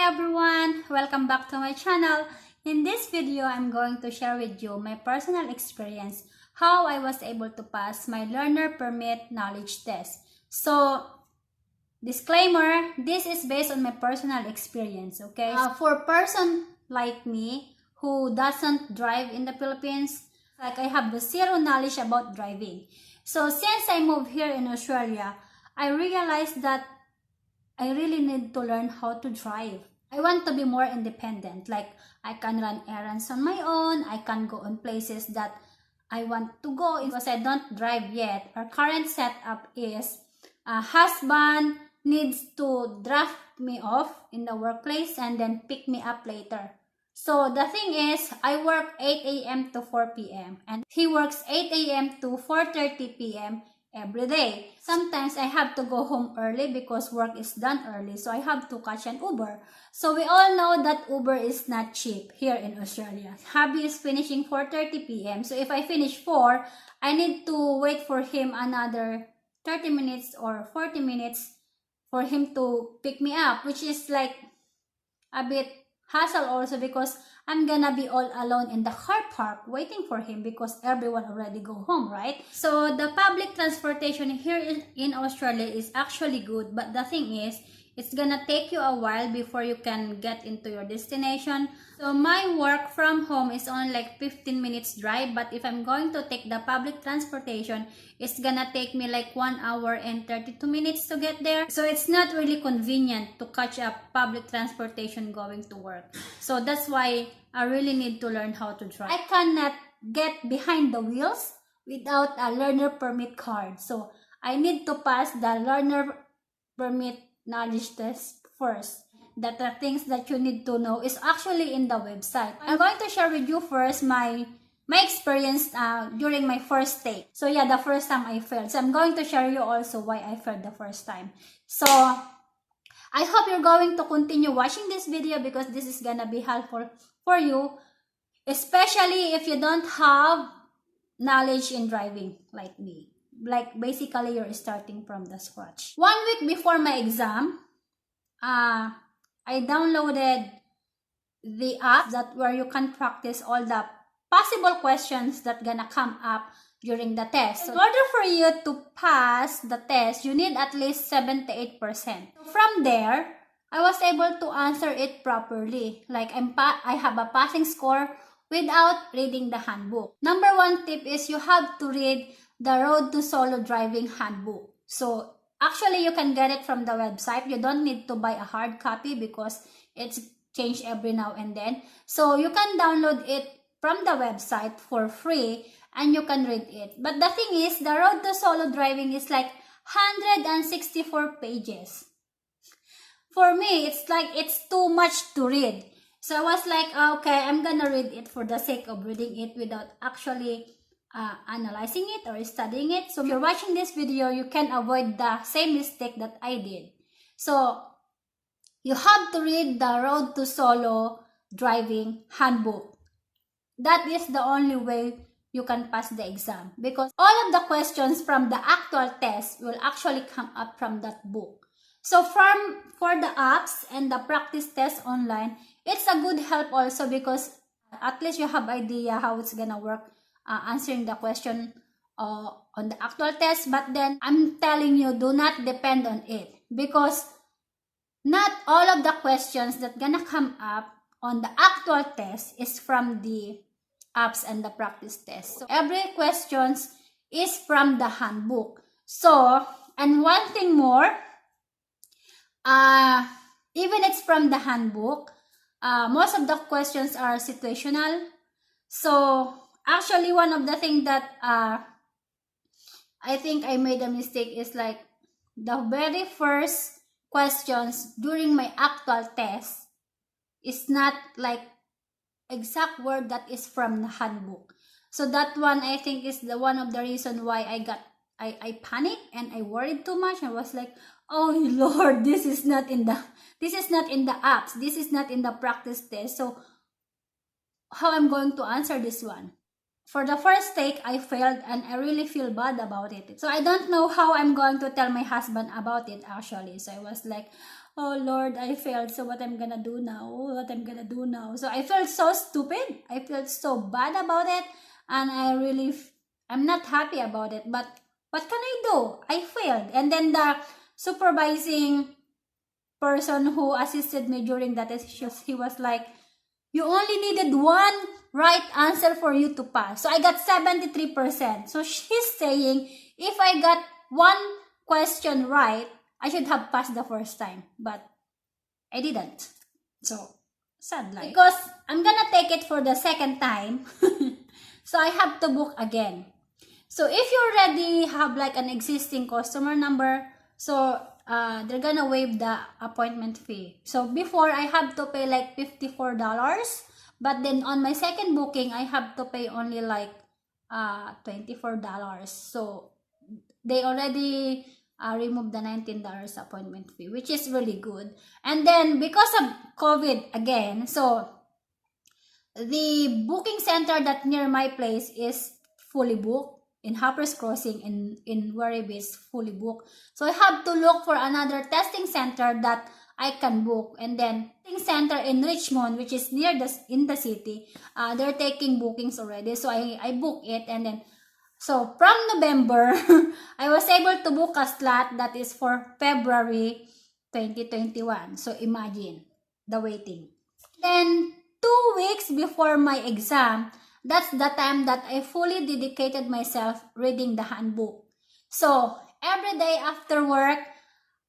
everyone, welcome back to my channel. In this video, I'm going to share with you my personal experience, how I was able to pass my learner permit knowledge test. So, disclaimer, this is based on my personal experience, okay? For a person like me who doesn't drive in the Philippines, like I have zero knowledge about driving. So, since I moved here in Australia, I realized that I really need to learn how to drive. I want to be more independent. Like, I can run errands on my own. I can go on places that I want to go because I don't drive yet. Our current setup is a husband needs to drop me off in the workplace and then pick me up later. So the thing is, I work 8 a.m. to 4 p.m. and he works 8 a.m. to 4:30 p.m. every day. Sometimes I have to go home early because work is done early, so I have to catch an Uber. So we all know that Uber is not cheap here in Australia. Hubby is finishing 4:30 p.m. So if I finish 4, I need to wait for him another 30 minutes or 40 minutes for him to pick me up, which is like a bit hassle also because I'm gonna be all alone in the car park waiting for him because everyone already go home, right? So the public transportation here in Australia is actually good, but the thing is, it's gonna take you a while before you can get into your destination. So my work from home is only like 15 minutes drive, but if I'm going to take the public transportation, it's gonna take me like 1 hour and 32 minutes to get there. So it's not really convenient to catch up public transportation going to work. So that's why I really need to learn how to drive. I cannot get behind the wheels without a learner permit card. So I need to pass the learner permit knowledge test first. That the things that you need to know is actually in the website. I'm going to share with you first my experience during my first take. So yeah, the first time I failed. So I'm going to share you also why I failed the first time. So I hope you're going to continue watching this video because this is gonna be helpful for you, especially if you don't have knowledge in driving like me. Like basically you're starting from the scratch. 1 week before my exam, I downloaded the app where you can practice all the possible questions that gonna come up during the test. So in order for you to pass the test, you need at least 78%. So from there, I was able to answer it properly. Like I have a passing score without reading the handbook. Number 1 tip is you have to read the Road to Solo Driving Handbook. So actually, you can get it from the website. You don't need to buy a hard copy because it's changed every now and then. So you can download it from the website for free and you can read it. But the thing is, the Road to Solo Driving is like 164 pages. For me, it's like it's too much to read. So I was like, okay, I'm gonna read it for the sake of reading it without actually analyzing it or studying it. So if you're watching this video, you can avoid the same mistake that I did. So you have to read the Road to Solo Driving Handbook. That is the only way you can pass the exam because all of the questions from the actual test will actually come up from that book. So for the apps and the practice test online, it's a good help also because at least you have idea how it's gonna work answering the question on the actual test. But then I'm telling you, do not depend on it because not all of the questions that gonna come up on the actual test is from the apps and the practice test. So every questions is from the handbook. So, and one thing more, even it's from the handbook, most of the questions are situational. So actually, one of the things that I think I made a mistake is like the very first questions during my actual test is not like exact word that is from the handbook. So that one I think is the one of the reason why I panicked and I worried too much. I was like, oh Lord, this is not in the apps. This is not in the practice test. So how I'm going to answer this one? For the first take, I failed and I really feel bad about it. So I don't know how I'm going to tell my husband about it actually. So I was like, oh Lord, I failed. So what I'm gonna do now? What I'm gonna do now? So I felt so stupid. I felt so bad about it. And I'm not happy about it. But what can I do? I failed. And then the supervising person who assisted me during that issue, he was like, you only needed one right answer for you to pass. So I got 73%. So she's saying, if I got one question right, I should have passed the first time. But I didn't. So, sad life. Because I'm gonna take it for the second time. So I have to book again. So if you already have like an existing customer number, so they're gonna waive the appointment fee. So before, I have to pay like $54, but then on my second booking, I have to pay only like $24. So they already removed the $19 appointment fee, which is really good. And then because of COVID again, so the booking center that near my place is fully booked. In Hoppers Crossing in Warrior Beach, fully booked. So I have to look for another testing center that I can book. And then testing center in Richmond, which is near in the city, they're taking bookings already. So I book it, and then so from November, I was able to book a slot that is for February 2021. So imagine the waiting. Then 2 weeks before my exam, that's the time that I fully dedicated myself reading the handbook. So every day after work,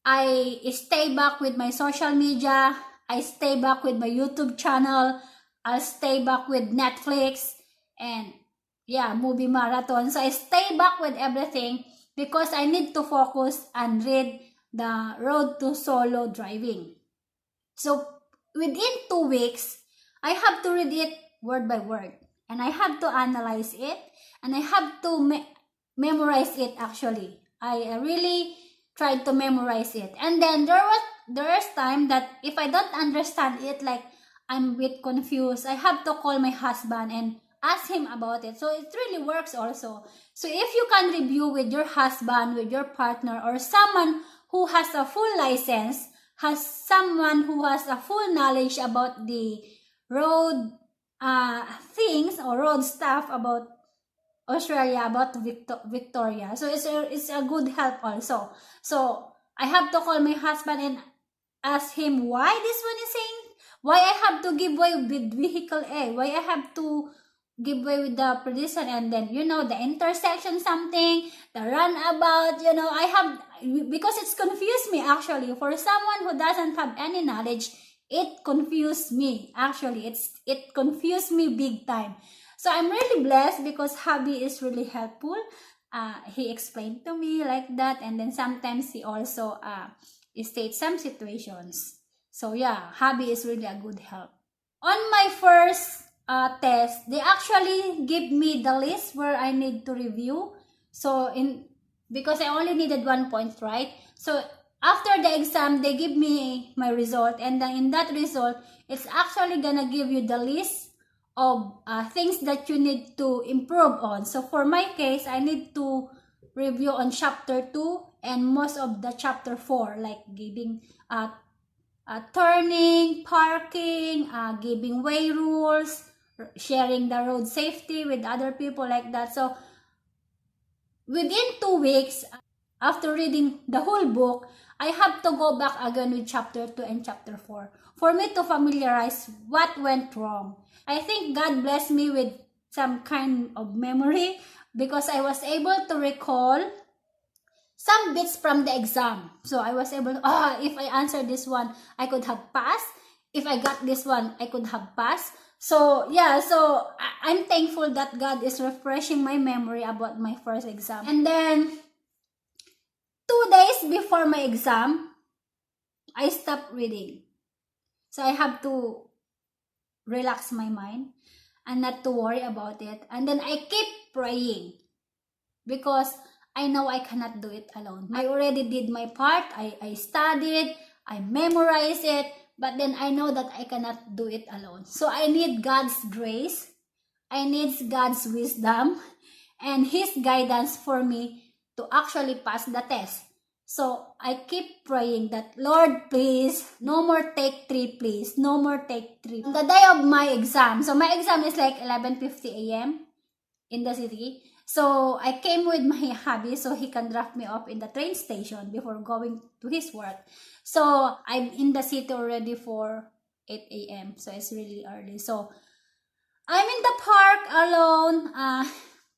I stay back with my social media. I stay back with my YouTube channel. I'll stay back with Netflix and yeah, movie marathon. So I stay back with everything because I need to focus and read the Road to Solo Driving. So within 2 weeks, I have to read it word by word. And I have to analyze it. And I have to memorize it actually. I really tried to memorize it. And then there's time that if I don't understand it, like I'm a bit confused, I have to call my husband and ask him about it. So it really works also. So if you can review with your husband, with your partner, or someone who has a full license, has someone who has a full knowledge about the road things or road stuff about Australia, about Victoria. So it's a good help also. So I have to call my husband and ask him why this one is saying, why I have to give way with vehicle A, why I have to give way with the pedestrian, and then the intersection something, the runabout, I have, because it's confused me actually. For someone who doesn't have any knowledge, it confused me actually. It confused me big time. So I'm really blessed because hubby is really helpful. He explained to me like that, and then sometimes he also states some situations. So yeah, hubby is really a good help. On my first test, they actually give me the list where I need to review. So because I only needed 1 point, right? So after the exam, they give me my result, and then in that result, it's actually gonna give you the list of things that you need to improve on. So for my case, I need to review on chapter 2 and most of the chapter 4, like giving turning, parking, giving way rules, sharing the road safety with other people, like that. So within 2 weeks, after reading the whole book, I have to go back again with chapter 2 and chapter 4 for me to familiarize what went wrong. I think God blessed me with some kind of memory because I was able to recall some bits from the exam. So I was able to, if I answered this one, I could have passed. If I got this one, I could have passed. So yeah, so I'm thankful that God is refreshing my memory about my first exam. And then 2 days before my exam, I stopped reading. So I have to relax my mind and not to worry about it. And then I keep praying because I know I cannot do it alone. I already did my part. I studied, I memorized it, but then I know that I cannot do it alone. So I need God's grace. I need God's wisdom and His guidance for me to actually pass the test. So I keep praying that, Lord, please, no more take 3, please. No more take 3. On the day of my exam, so my exam is like 11:50 a.m. in the city. So I came with my hubby so he can drop me off in the train station before going to his work. So I'm in the city already for 8 a.m. So it's really early. So I'm in the park alone,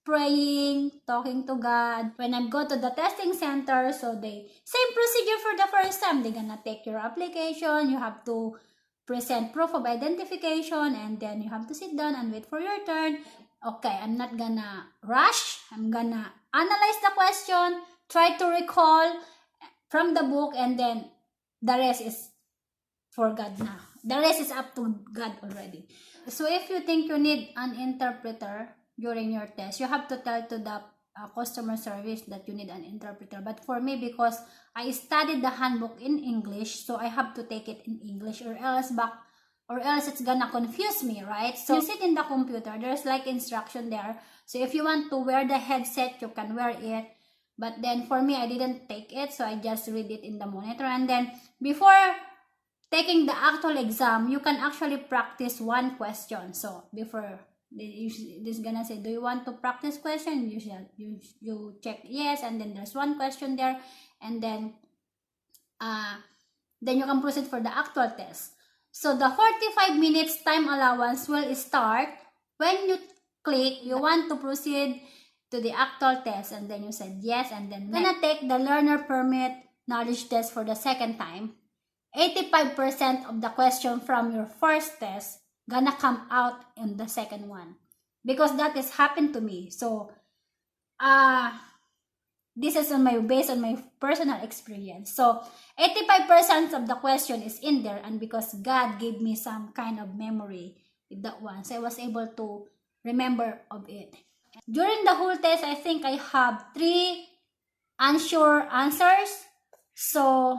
praying, talking to God. When I go to the testing center, so they same procedure for the first time. They're gonna take your application. You have to present proof of identification, and then you have to sit down and wait for your turn. Okay, I'm not gonna rush. I'm gonna analyze the question, try to recall from the book, and then the rest is for God now. The rest is up to God already. So if you think you need an interpreter during your test, you have to tell to the customer service that you need an interpreter. But for me, because I studied the handbook in English, so I have to take it in English, or else it's gonna confuse me, right? So you sit in the computer, there's like instruction there. So if you want to wear the headset, you can wear it. But then for me, I didn't take it, so I just read it in the monitor. And then before taking the actual exam, you can actually practice one question. So before this gonna say, do you want to practice question? You check yes, and then there's one question there, and then you can proceed for the actual test. So the 45 minutes time allowance will start when you click you want to proceed to the actual test, and then you said yes, and then you're gonna take the learner permit knowledge test for the second time. 85% of the question from your first test gonna come out in the second one, because that has happened to me. So this is based on my personal experience. So 85% of the question is in there, and because God gave me some kind of memory with that one, so I was able to remember of it. During the whole test, I think I have 3 unsure answers. So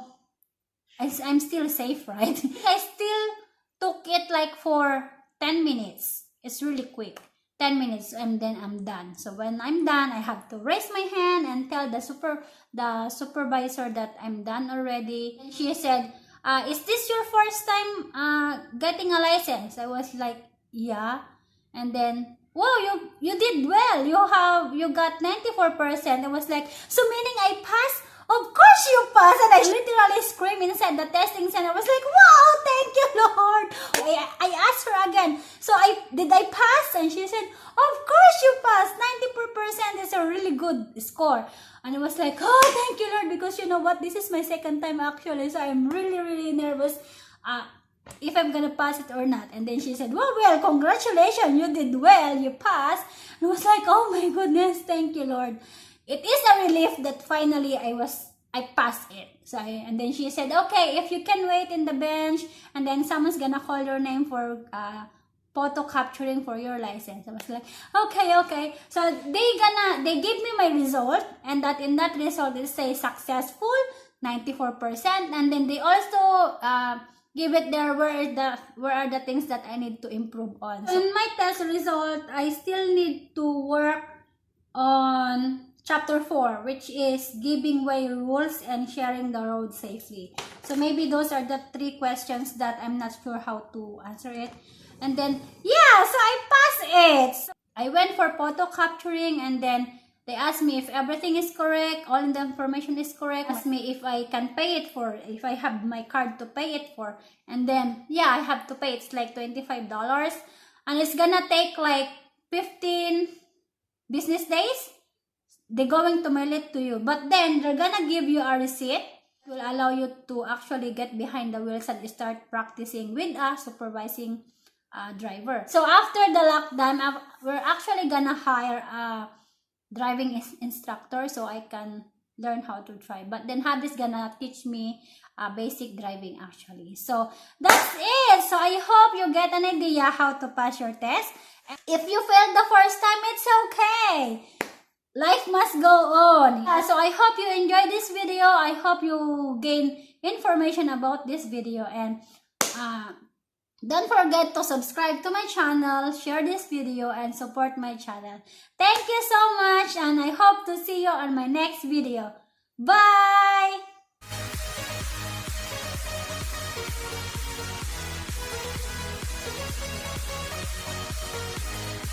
I'm still safe, right? I still took it like for 10 minutes. It's really quick. 10 minutes and then I'm done. So when I'm done, I have to raise my hand and tell the supervisor that I'm done already. And she said, is this your first time getting a license? I was like, yeah. And then, wow, you did well. You got 94%. I was like, so meaning I passed? Of course you passed! And I literally screamed inside the testing center. I was like, wow, thank you, Lord! I asked her again, so did I pass? And she said, of course you passed! 94% is a really good score. And I was like, oh, thank you, Lord, because you know what? This is my second time actually, so I'm really, really nervous if I'm gonna pass it or not. And then she said, well, congratulations, you did well, you passed. And I was like, oh my goodness, thank you, Lord. It is a relief that finally I passed it. So and then she said, okay, if you can wait in the bench, and then someone's gonna call your name for photo capturing for your license. I was like, okay. So they give me my result, and that in that result it says successful 94%, and then they also give it there where are the things that I need to improve on. So in my test result, I still need to work on Chapter 4, which is giving way rules and sharing the road safely. So maybe those are the 3 questions that I'm not sure how to answer it. And then, yeah, so I passed it. So I went for photo capturing, and then they asked me if everything is correct, all the information is correct. Asked me if I can pay it for, if I have my card to pay it for. And then, yeah, I have to pay. It's like $25. And it's gonna take like 15 business days. They're going to mail it to you, but then they're gonna give you a receipt. It will allow you to actually get behind the wheels and start practicing with a supervising driver. So after the lockdown, we're actually gonna hire a driving instructor so I can learn how to drive. But then Hubby's gonna teach me basic driving actually. So that's it. So I hope you get an idea how to pass your test. If you failed the first time, it's okay. Life must go on. So I hope you enjoyed this video. I hope you gain information about this video. And don't forget to subscribe to my channel, share this video, and support my channel. Thank you so much, and I hope to see you on my next video. Bye! Bye!